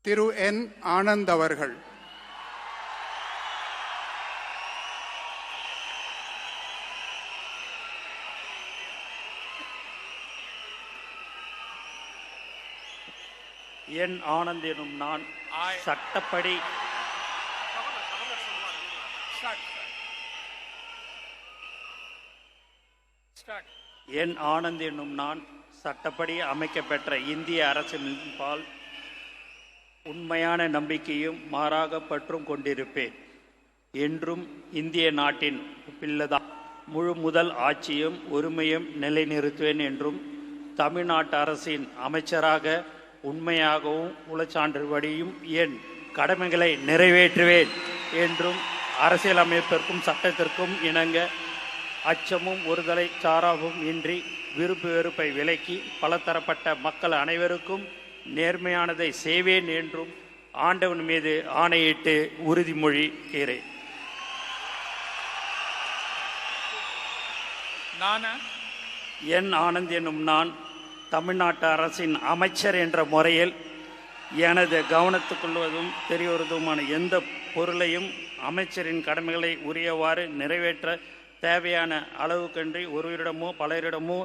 திரு என் ஆனந்த் அவர்கள். என் ஆனந்த் எனும் நான் சட்டப்படி என் ஆனந்த் என்னும் நான் சட்டப்படி அமைக்கப்பெற்ற இந்திய அரசின்பால் உண்மையான நம்பிக்கையும் மாறாக பற்றும் கொண்டிருப்பேன். என்றும் இந்திய நாட்டின் பிள்ளைதான் முழு முதல் ஆட்சியும் உரிமையும் நிலைநிறுத்துவேன் என்றும் தமிழ்நாட்டு அரசின் அமைச்சராக உண்மையாகவும் உளச்சான்றுபடியும் என் கடமைகளை நிறைவேற்றுவேன் என்றும் அரசியலமைப்பிற்கும் சட்டத்திற்கும் இணங்க அச்சமும் ஒருதலை சாராவும் இன்றி விருப்பு வெறுப்பை விலக்கி பலதரப்பட்ட மக்கள் அனைவருக்கும் நேர்மையானதை செய்வேன் என்றும் ஆண்டவன் மீது ஆணையிட்டு உறுதிமொழிகிறேன். என் ஆனந்த் என்னும் நான் தமிழ்நாட்டு அரசின் அமைச்சர் என்ற முறையில் எனது கவனத்துக்கொள்வதும் தெரியவதுமான எந்த பொருளையும் அமைச்சரின் கடமைகளை உரியவாறு நிறைவேற்ற தேவையான அளவுக்கன்றி ஒருவரிடமோ பலரிடமோ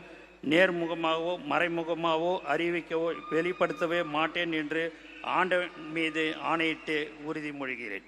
நேர்முகமாகவோ மறைமுகமாகவோ அறிவிக்கவோ வெளிப்படுத்தவே மாட்டேன் என்று ஆண்டவன் மீது ஆணையிட்டு உறுதிமொழிகிறேன்.